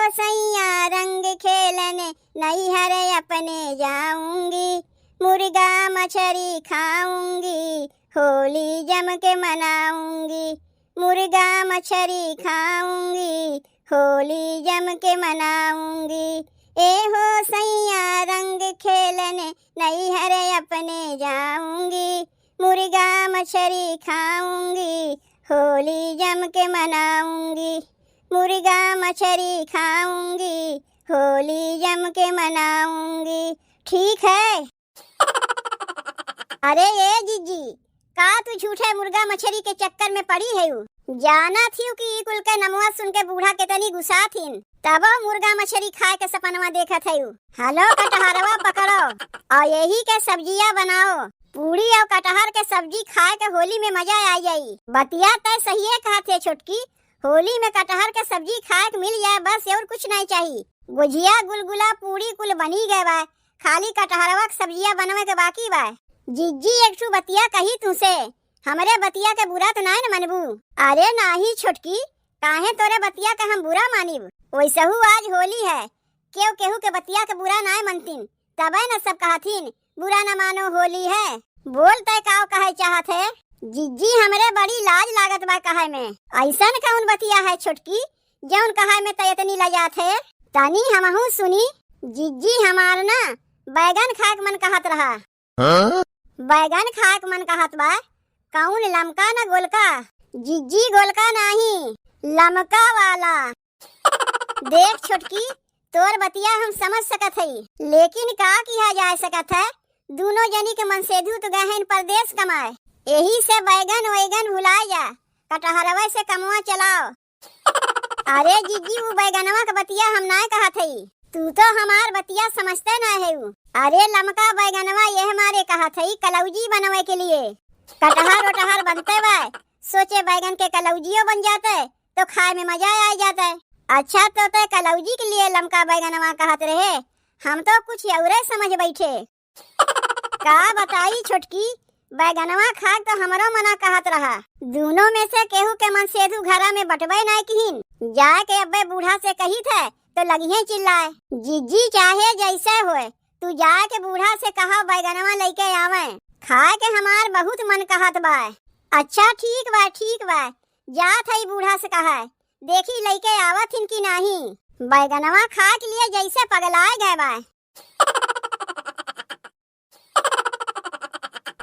सैया रंग खेलने नैहर अपने जाऊंगी, मुर्गा मछली खाऊंगी, होली जम के मनाऊंगी। मुर्गा मछली खाऊंगी, होली जम के मनाऊंगी। ए हो सैया रंग खेलने नैहर अपने जाऊंगी, मुर्गा मछली खाऊंगी, होली जम के मनाऊंगी। मुर्गा मछली खाऊंगी, होली जम के मनाऊंगी। ठीक है। अरे ये जीजी, का तू झूठे मुर्गा मछली के चक्कर में पड़ी है? जाना थी कि कुल के नमुआ सुन के बूढ़ा कितनी गुस्सा थी, तब मुर्गा मछली खाए के सपनवा देखा थे। हलो कटहरवा पकड़ो और यही के सब्जियां बनाओ। पूरी और कटहर के सब्जी खाए के होली में मजा आ जाई। बतिया तय सही है कहा थे छोटकी, होली में कटहर के सब्जी खाए के मिल जाए, बस और कुछ नहीं चाहिए। गुजिया गुलगुला पूरी कुल बनी गए बा, खाली कटहरवा के सब्जियां बनवे के बाकी बा। जीजी एक ठू बतिया कही तुमसे, हमरे बतिया के बुरा तो नहीं न मनबू? अरे नाही छोटकी, काहे तोरे बतिया के हम बुरा मानिब? वैसहू आज होली है, केहू केहू के बतिया के बुरा नहीं मनतीन, तबे न सब कहतीन बुरा न मानो होली है। बोल तय का कहे चाहत है? जीजी हमरे बड़ी लाज लागत बा कहे में। ऐसन कौन बतिया है छोटकी जौन कहे में तय इतनी लजात है? तनी हमहू सुनी। जीजी हमार ना बैगन खाक मन कहत रहा। बैगन खाक मन कहत बा। कौन लमका न गोलका? जीजी गोलका नहीं, लमका वाला। देख छोटकी, तोर बतिया हम समझ सकत हई, लेकिन का किया जा सकत है? दोनों जनी के मन से तो गए हैं परदेश कमाए, यही से बैगन वैगन भुला जा, कटहरवा से कमवा चलाओ। अरे जीजी वो बैगनवा के बतिया हम ना कहत हई, तू तो हमार बतिया समझते ना है। अरे लमका बैगनवा ये हमारे कहत हई कलौजी बनवे के लिए। कटहर वटहर बनते बा, सोचे बैगन के कलौजियो बन जाते तो खाए में मजा आ जाता। अच्छा तो तय कलौजी के लिए लमका बैगनवा कहत रहे, हम तो कुछ औरे समझ बैठे। का बताई छोटकी, बैगनवा खाक तो हमरो मना कहत रहा। दोनों में से केहू के मन सेधु घरा में बटवे नहीं किहिन, जाए के अब्बे बूढ़ा से कही थे तो लगिए चिल्लाए। जीजी चाहे जैसे होए, तू जाए के बूढ़ा से कहा बैगनवा लेके आवे, खाए के हमार बहुत मन कहत बा। अच्छा ठीक बा, जात हई बूढ़ा से कहा, देखी लेके आवत हिन की नहीं। बैगनवा खा के लिए जैसे पगलाए गए बा।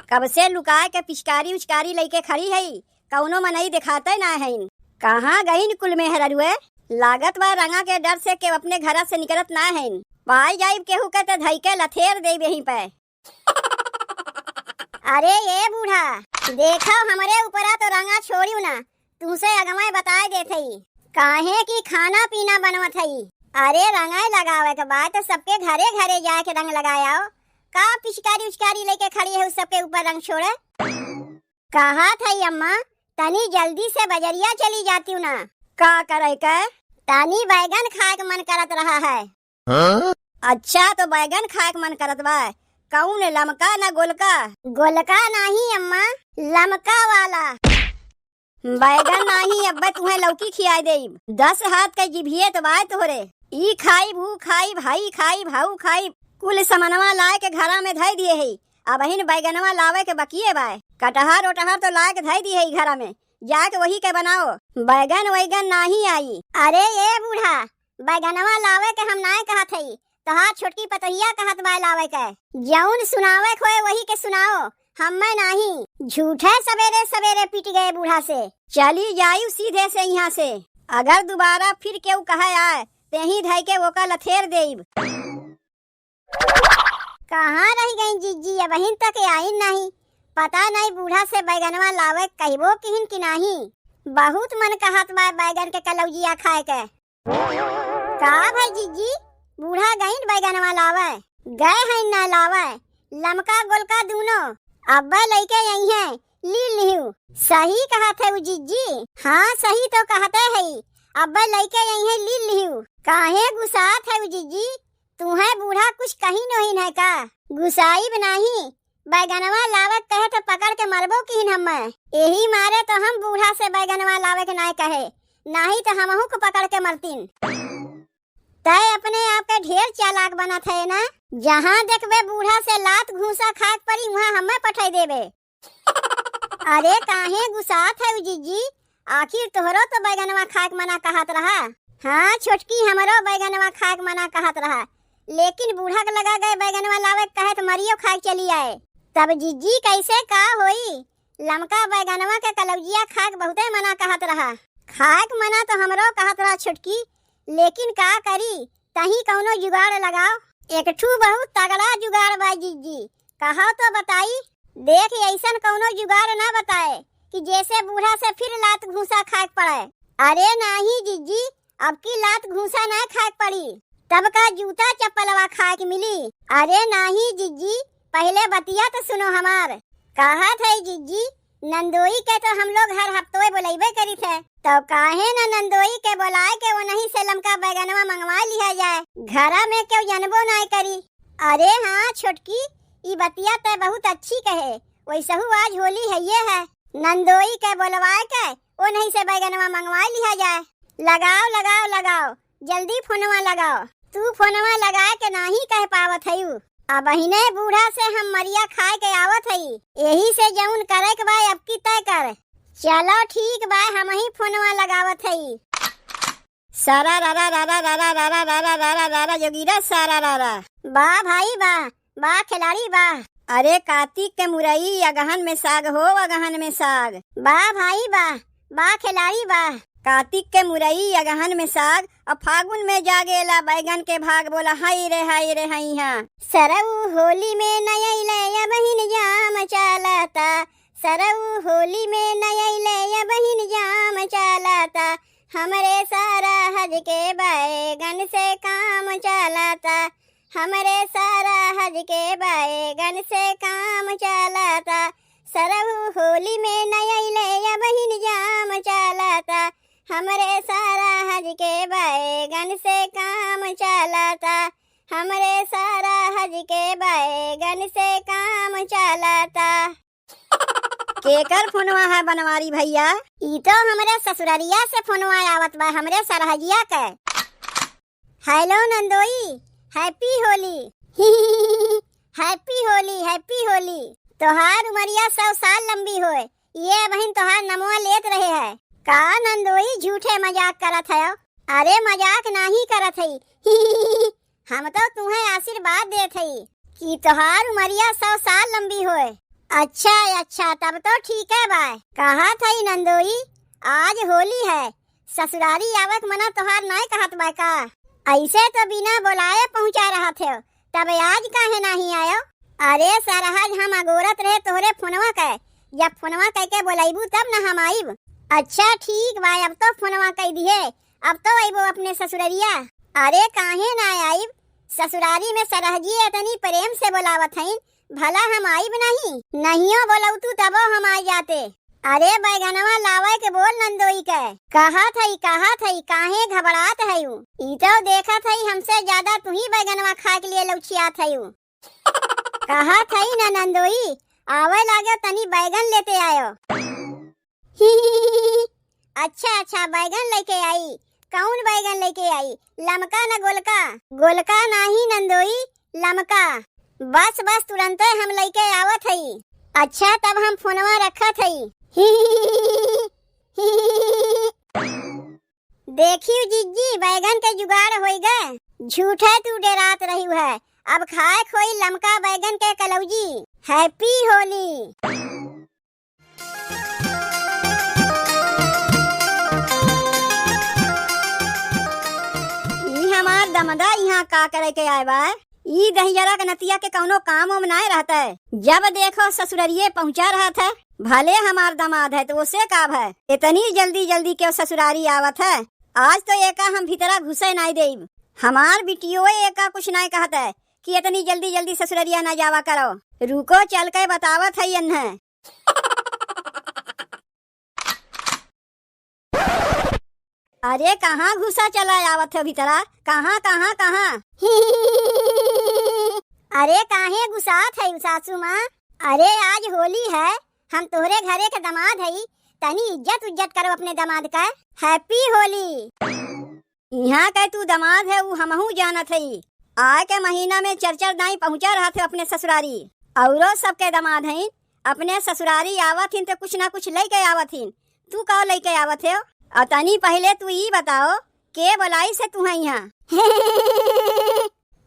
कब से लुकाए के पिचकारी उचकारी लेके खड़ी है, कौनो मनई दिखाते ना है। कहाँ गई कुल में हरुए? लागत बा रंगा के डर से के अपने घर से निकलत ना है। पाई जाइब केहू के तो धई के लथेर दे यहीं पे। अरे ये बूढ़ा, देखो हमारे ऊपरा तो रंगा छोड़ियो ना, तुमसे अगमाए बताए देते ही काहे की खाना पीना बनवत हई। अरे रंगाई लगावे के बाद तो सबके घरे घरे जाके रंग लगाया, का पिचकारी उचकारी लेके खड़ी है उस सबके ऊपर रंग छोड़े? कहा था अम्मा तनी जल्दी से बजरिया चली जाती ना, का करे के? तनी बैगन खाए के मन करत रहा है। अच्छा तो बैगन खाए के मन करत बा, कौन लमका ना गोलका? गोलका नहीं अम्मा, लमका वाला। बैगन नहीं अब्बे तुम्हें लौकी खिया देब, 10 हाथ के जिभिए तो बाय तोहरे। ई खाई भू खाई भाई खाई भाऊ खाई, कुल समनवा लाए के घरा में धई दिए है। अब हिन बैगनवा लावे के बकिए बा, कटहर ओटहर तो लाए के धई दिए है घरा में, जाके वही के बनाओ। बैगन वैगन नहीं आई। अरे ये बूढ़ा, बैगनवा लावे के हम ना कहत हई, तोहार छोटकी पतोहिया कहत बा लावे के। जौन सुनावे खोए वही के सुनाओ, हमें नहीं। झूठे सवेरे सवेरे पिट गए बूढ़ा से। चली जायू सीधे से यहाँ से, अगर दोबारा फिर केहू कहे आए तेही धई के वो का लथेर देब। कहाँ रह गई जीजी, अब हिन तक आई नहीं, पता नहीं बूढ़ा से बैगनवा लावे कहबो किहिन की नहीं। बहुत मन कहत बा बैगन के कलौजिया खाए के। का भाई जीजी, बूढ़ा गईन बैगनवा लावे? गए हैं ना लावे, लमका गोलका दोनों अब्बा लेके आई है, ली लिहू। सही कहत है जीजी, हाँ सही तो कहते है, अब्बा लेके आई है, ली लिहू। काहे गुस्सात है जीजी, तुम्हें बूढ़ा कुछ कहीं नहीं है का? गुस्साई नहीं, बैगनवा लावे कहे तो पकड़ के मरबो की हमें, यही मारे तो हम बूढ़ा से बैगनवा लावे के नहीं कहे, नहीं तो हमहू को पकड़ के मरतीन। तय अपने आप के ढेर चालाक बना थे ना। जहाँ देखबे बूढ़ा से लात घूसा खाक पड़ी वहाँ हमें पठाई देबे। अरे काहे गुस्सात है जीजी, आखिर तोहरो तो बैगनवा खाक मना कहत रहा। हाँ छोटकी, हमरो बैगनवा खाक मना कहत रहा, लेकिन बूढ़ा के लगा गए बैगनवा लावे कहे तो मरियो खाक चली आए। तब जीजी कैसे का होई, लमका बैगनवा के कलौजिया खाक बहुते मना कहत रहा। खाक मना तो हमरो कहत रहा छोटकी, लेकिन का करी, तही कौनो जुगाड़ लगाओ। एक ठू बहुत तगड़ा जुगाड़ बा जीजी, कहा तो बताई। देख ऐसन कौनो जुगाड़ ना बताए कि जैसे बूढ़ा से फिर लात घूसा खाक पड़े। अरे नहीं जीजी, अब की लात घूसा ना खाक पड़ी, तब का जूता चप्पलवा खाक मिली। अरे नहीं जीजी, पहले बतिया तो सुनो हमार। कहा थे जीजी, नंदोई के तो हम लोग हर हफ्ते बुलाइबे करी थे, तो काहे न नंदोई के बुलाए के वो नहीं से लमका बैगनवा मंगवा लिया जाए, घरा में क्यों जनबो नहीं करी। अरे हाँ छोटकी, ई बतिया तो बहुत अच्छी कहे, वैसहू आज होली है ये है, नंदोई के बुलवाए के वो नहीं से बैगनवा मंगवा लिया जाए। लगाओ लगाओ लगाओ, जल्दी फोनवा लगाओ। तू फोनवा लगाए के नहीं कह पावत है, अब बहिने बूढ़ा से हम मरिया खाए के आवत हई, यही से जौन करे के बा अब की तय कर। चलो ठीक बा, हम ही फोनवा लगावत हई। सारा रारा रारा रारा रारा रारा रारा रारा जोगीरा सारा रारा। बा भाई बा, बा खिलाड़ी बा। अरे कार्तिक के मुरई अगहन में साग हो, अगहन में साग। बा भाई बा, बा खिलाड़ी बा। कार्तिक के मुरई अगहन में साग, और फागुन में जागेला बैगन के भाग, बोला हाय रे हैया। सरऊ होली में नयले बहिन जाम चालता, सरऊ होली में नयले बहिन जाम चालता, हमरे सारा हज के बैगन से काम चलाता, हमरे सारा हज के बैगन से काम चलाता, सरऊ होली में नयले बहिन जाम चलाता, हमरे सारा हज के बैगन से काम चलाता, हमरे सारा हज के बैगन से काम चलाता। केकर फोनवा है बनवारी भैया? ई तो हमरे ससुररिया से फोनवा आवत बा, हमरे सरहजिया के। हेलो नंदोई, happy Holi. Happy Holi, happy Holi. तोहार उमरिया 100 साल लंबी होए, ये बहन तोहार नमवा लेत रहे है। का नंदोई झूठे मजाक करत है? अरे मजाक नहीं करत है, हम तो तुम्हें आशीर्वाद देत हई कि तोहार उमरिया 100 साल लंबी होए। अच्छा अच्छा, तब तो ठीक है बाय। कहा था नंदोई, आज होली है, ससुरारी आवक मना तोहार नहीं कहत बा का? ऐसे तो बिना बुलाए पहुँचा रहा थे, तब आज काहे नहीं आयो? अरे सरहज, हम अगोरत रहे तोहरे फोनवा के, जब फोनवा कह के बोलाइबू तब न हम आइब। अच्छा ठीक बा, अब तो फोनवा कह दिए, अब तो आइबो अपने ससुररिया। अरे काहे ना आइब, ससुरारी में सरहजी इतनी प्रेम से बोलावत हईन, भला हम आइब नहीं? नहियो बोलऊ तू तबो हम आ जाते। अरे बैगनवा लावे के बोल नंदोई के। कहा थई काहे घबरात हयू? ई तो देखा थई हमसे ज्यादा तू ही बैगनवा खा के लिए लौचियात हयू। कहा थई ना नंदोई, आवे लागे तनी बैगन लेते आयो। अच्छा अच्छा, बैगन लेके आई। कौन बैगन लेके आई? लमका न गोलका? गोलका नहीं नंदोई, लमका। बस बस तुरंत हम लेके आवत हई। अच्छा तब हम फोनवा रखत हई। देखियो जीजी, बैगन के जुगाड़ होई गए। झूठे तू डरात रही है, अब खाए खोई लमका बैगन के कलौजी। हैप्पी होली। हमार दमदा यहाँ का करे के आए बा? ई दहिजरा के नतिया के कौनो काम उम नाय रहता है, जब देखो ससुररिये पहुँचा रहा था। भले हमार दामाद है तो उसे काब है, इतनी जल्दी जल्दी क्यों ससुरारी आवत है? आज तो एका हम भीतरा घुसे नहीं देब। हमार बिटियो एका कुछ नहीं कहता है कि इतनी जल्दी जल्दी ससुररिया न जावा करो। रुको चल के बतावत है इन्हें। अरे कहाँ घुसा चला आवत है भीतरा? कहाँ कहाँ कहाँ? अरे काहे गुस्सात है सासू माँ? अरे आज होली है, हम तोहरे घरे के दामाद हई, तनी इज्जत उज्जत करो अपने दामाद का। हैप्पी होली। यहाँ के तू दमाद है वो हमहू जानत हई। आए के महीना में चरचर दाई पहुँचा रहा थे अपने ससुरारी। औरो सबके दमाद हैं अपने ससुरारी आवत हिन तो कुछ ना कुछ लेके आवत हिन। तू का लेके आवत है? और तनी पहले तू ये बताओ के बोलाई से तू है यहाँ?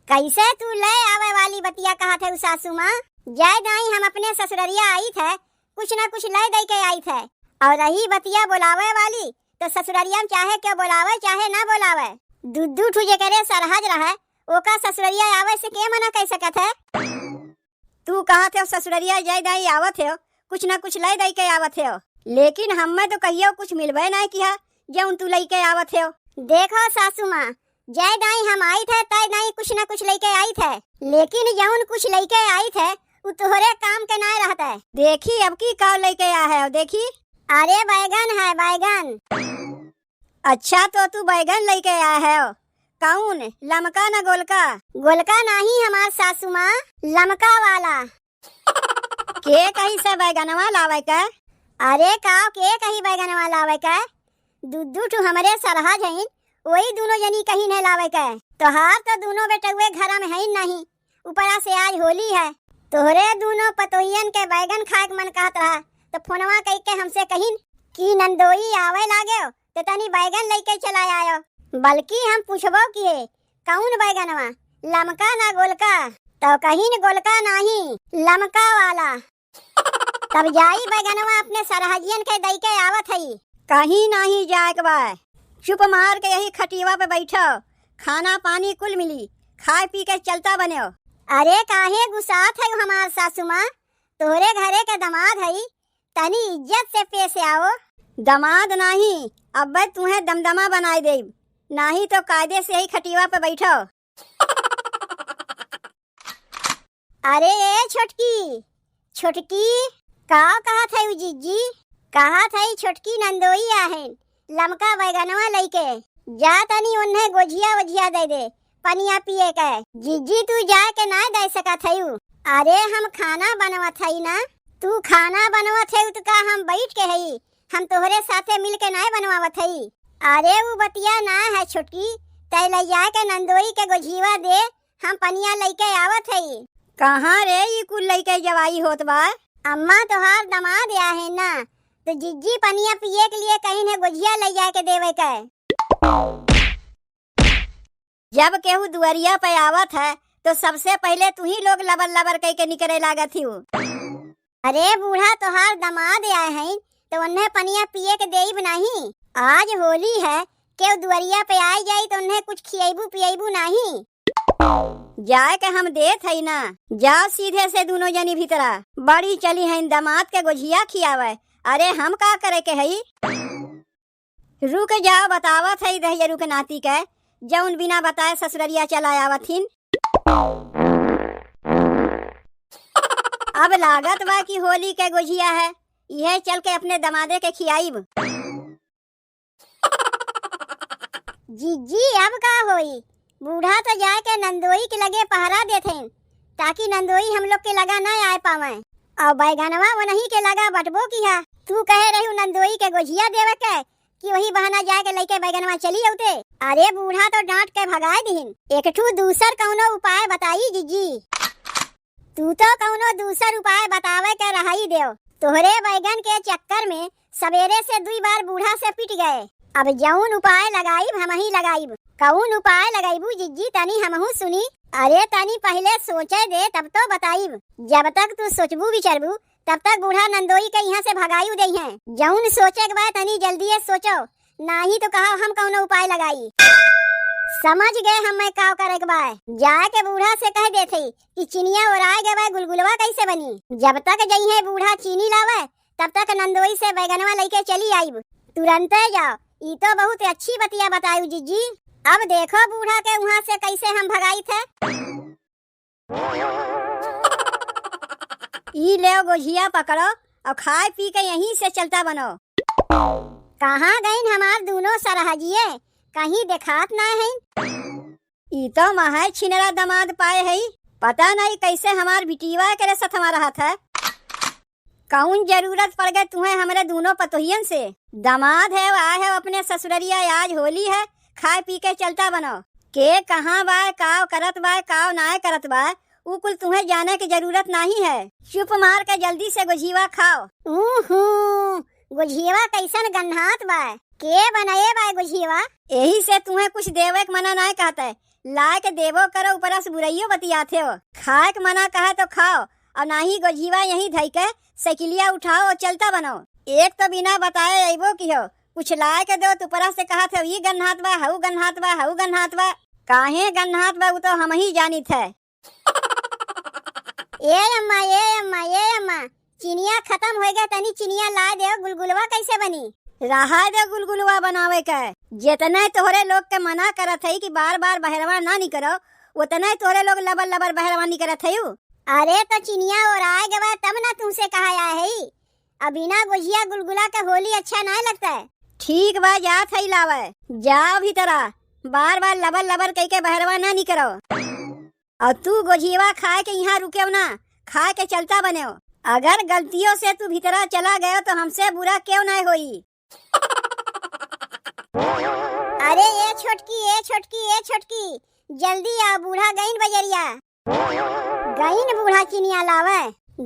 कैसे तू ले आवे वाली बतिया कहा थे सासू माँ? जय दाई हम अपने ससुररिया आई थे, कुछ ना कुछ ले दे के आई थे। और रही बतिया बुलावे वाली तो ससुररिया में चाहे क्या बुलावे चाहे ना बुलावे, दुद्दू ठुजे करे सरहज रहे ओका ससुररिया आवे से के मना कह सकत है? तू कहा थे ससुररिया जय दाई आवत है कुछ ना कुछ ले दे के आवत है, लेकिन हमें तो कहियो कुछ मिलवे नहीं किया जौन तू लेके आवत है। देखो सासू माँ, जय दाई हम आई थे तय दाई कुछ ना कुछ लेके आई थे, लेकिन जौन कुछ लेके आई थे वो तोहरे काम के ना रहता है। देखी अब की का लेके आया है? देखी अरे बैगन है बैगन। अच्छा तो तू बैगन लेके आया है? कौन, लमका ना गोलका? गोलका नहीं हमार सासू माँ, लमका वाला। के कहीं से बैगनवा लावे का? अरे काव के कहीं बैगनवा लावे का? दुद्दू ठू हमारे सरहज हैं, वही दोनों जनी कहीं नहीं लावे का। तोहार तो दोनों बेटुए घर में है नहीं, ऊपरा से आज होली है। तोहरे दोनों पतोहियन के बैगन खाए मन कहत रहा तो फोनवा कह के हमसे कहिन कि नंदोई आवे लागे तो तनी बैगन लेके चला आयो। बल्कि हम पूछबो कि कौन बैगनवा, लमका ना गोलका? तो कहिन गोलका नहीं लमका वाला। तब जाई बैगनवा अपने सरहजियन के दई के आवत हई। कहीं नहीं जाए के बा, चुप मार के यही खटिवा पे बैठो, खाना पानी कुल मिली, खाए पी के चलता बने। अरे काहे गुस्सात है हमार सासू माँ? तोहरे घरे के दमाद है, तनी इज्जत से पेश आओ। दमाद नहीं, अब तुम्हें दमदमा बनाए दे, नहीं तो कायदे से ही खटिवा पे बैठो। अरे ए छोटकी छोटकी, का कहा था जीजी? कहा था छोटकी नंदोई आहे लमका बैगनवा लेके जा, तनी उन्हें गोझिया वझिया दे दे पनिया पिए के। जीजी तू जाए के ना दे सकत हयू? अरे हम खाना बनवत हई ना, तू खाना बनवत है तो का हम बैठ के हई, हम तोहरे साथे मिल के ना बनवावत हई। अरे वो बतिया ना है छोटकी, तय ले जाए के नंदोई के गोझिया दे, हम पनिया लेके आवत हई। कहाँ रे ये कुल लेके जवाई होत बा? अम्मा तोहार दमाद या है ना, तो जिज्जी पनिया पिए के लिए कहीं ने गोझिया ले जाए के देवे के। जब केहू दुआरिया पे आवत है तो सबसे पहले तू ही लोग लबर लबर कह के निकले लागत ही। अरे बूढ़ा तोहार दमाद आए हैं तो उन्हें पनिया पिए के देब नहीं। आज होली है, केहू दुआरिया पे आई जाई तो उन्हें कुछ खियाबू पियाबू नहीं। जाए के हम देत है ना, जाओ सीधे से दोनों जनी भीतरा, बड़ी चली है दामाद के गोझिया खियावे। अरे हम का करे के हई? रुक जाओ बतावत है दहियरू के नाती के, जौन बिना बताए ससुररिया चला आवत हिन। अब लागत बा कि होली के गोझिया है, यह चल के अपने दमादे के खियाईब। जीजी अब का होई? बूढ़ा तो जाए के नंदोई के लगे पहरा देते हैं ताकि नंदोई हम लोग के लगा न आए पावे, और बैगनवा वो नहीं के लगा बटबो किया। तू कहे रही नंदोई के गोझिया देवे के कि वही बहाना जाए के लेके बैगनवा चली औते। अरे बूढ़ा तो डांट के भगाए दीन, एक ठू दूसर कौनो उपाय बताई जीजी। तू तो कौनो दूसर उपाय बतावे के रहाई देव, तोहरे बैगन के चक्कर में सवेरे से 2 बार बूढ़ा से पिट गए। अब जौन उपाय लगाईब हम ही लगाईब। कौन उपाय लगाईबू जिज्जी तनी हमहू सुनी? अरे तनी पहले सोचे दे तब तो बताईब। जब तक तू सोचबू विचारबू तब तक बूढ़ा नंदोई के यहाँ से भगायू दे हैं। जौन सोचे के बाद तनी जल्दी सोचो, नहीं तो कहा हम कौनो उपाय लगाई। समझ गए हम मैं का करे के बाय। जाए के बूढ़ा से कह देते कि चिनिया उड़ाए गए बाय गुलगुलवा कैसे बनी। जब तक जई है बूढ़ा चीनी लावे तब तक नंदोई से बैगनवा लेके चली आईब। तुरंत जाओ, ये तो बहुत अच्छी बतिया बतायू जीजी। अब देखो बूढ़ा के वहाँ से कैसे हम भगाई थे। ई ले गोझिया पकड़ो और खाए पी के यहीं से चलता बनो। कहाँ गईन हमार दोनों सरहजिए, कहीं देखात ना है। ई तो महा छिनरा दमाद पाए है, पता नहीं कैसे हमार बिटिया के साथ हमारा हाथ है। कौन जरूरत पड़ गए तुम्हें हमारे दोनों पतोहियन से? दमाद है आए है अपने ससुररिया, आज होली है खाए पी के चलता बनो। के कहाँ बा, काव करत बा, काव नाय करत बा, उ कुल तुम्हें जाने की जरूरत नहीं है। चुप मार के जल्दी से गोझिया खाओ। गोझिया कैसन गन्हात बा, के बनाए बा गोझिया? यही से तुम्हें कुछ देवे के मना नहीं कहते, लाए के देवो करो, ऊपर से बुराइयो बतियाते हो। खाए के मना कहे तो खाओ, और ना ही गोझिया यहीं धई के साइकिलिया उठाओ और चलता बनो। एक तो बिना बताए अइबो की हो, कुछ लाए के दो तो ऊपर से कहा थे ये गन्हात बा, हऊ गन्हात बा, हऊ गन्हात बा। काहे गन्हात बा वो तो हम ही जानी थे। ए अम्मा, ए अम्मा, ए अम्मा, चिनिया खत्म हो गया, तनी चिनिया ला दे। गुलगुलवा कैसे बनी? रहा दे गुलगुलवा बनावे के। जितने तोहरे लोग के मना करत है कि बार बार बहरवा ना निकरो, उतने तोहरे लोग लबर लबर बहरवा निकरत है। अरे तो चिनिया और आए गवा तब ना तुमसे कहा आया है। अब बिना गोझिया गुलगुला का होली अच्छा नहीं लगता है। ठीक बा, जा थई लावे, जाओ भीतरा, बार बार लबर लबर कह के बहरवा ना निकरो। और तू गोझिया खाए के यहाँ रुके ना, खाए के चलता बने। अगर गलतियों से तू भीतरा चला गयो तो हमसे बुरा क्यों नहीं होई। अरे ए छोटकी, ए छोटकी, ए छोटकी, जल्दी आ, बूढ़ा गईन बजरिया। गईन बूढ़ा चिनिया लावे।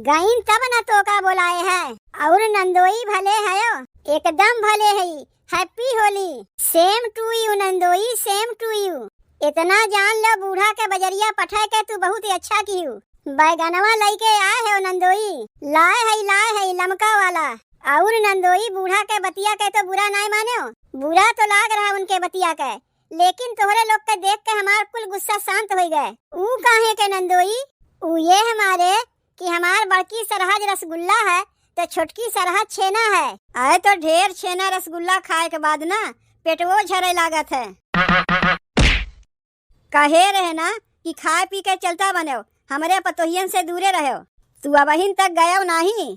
गईन तब न तो का बोलाए है। और नंदोई भले है, एकदम भले है। Happy Holi. Same to you नंदोई, सेम टू यू। इतना जान लो बूढ़ा के बजरिया पठाए के तू बहुत ही अच्छा की हूँ। बैगनवा लेके आए है नंदोई, लाए है लमका वाला। और नंदोई बूढ़ा के बतिया के तो बुरा नहीं माने हो, बुरा तो लाग रहा उनके बतिया के, लेकिन तोहरे लोग के देख के हमार कुल गुस्सा शांत हो गए। ऊ काहे के नंदोई? ऊ ये हमारे कि हमार बड़की सरहज रसगुल्ला है तो छोटकी सरहज छेना है। आए तो ढेर छेना रसगुल्ला खाए के बाद ना पेटवो झरे लागत है। कहे रहे ना कि खाए पी के चलता बने, हमारे पतोहियन से दूरे रहो। तू अबहिन तक गयो नहीं।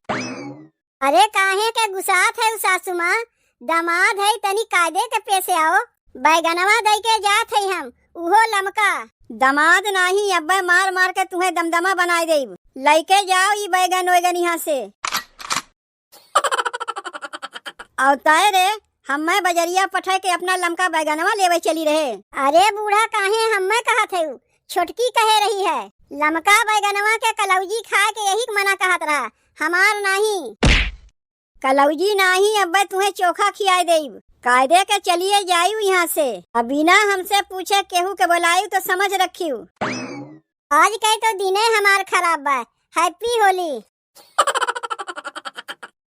अरे काहे के गुसात है सासू माँ, दामाद है, तनी कायदे के पेशे आओ। बैगनवा दई के जात है हम, उहो लमका। दामाद नहीं, अब्बे मार मार के तुम्हें दमदमा बनाए देब। लेके जाओ ये बैगन वैगन यहाँ से। और तय रे हमें बजरिया पठे के अपना लमका बैगनवा लेवे चली रहे। अरे बूढ़ा काहे हमें कहत है, छोटकी कहे रही है। लमका बैगनवा के कलौजी खा के यही मना कहत रहा, हमार नहीं। कलौजी नहीं, अब्बे तुम्हें चोखा खियाए देब। कायदे के चलिए जायू यहाँ से, अब बिना हमसे पूछे केहू के बोलायू तो समझ रखियो। आज कहे तो दिने हमार खराब बा। हैप्पी होली।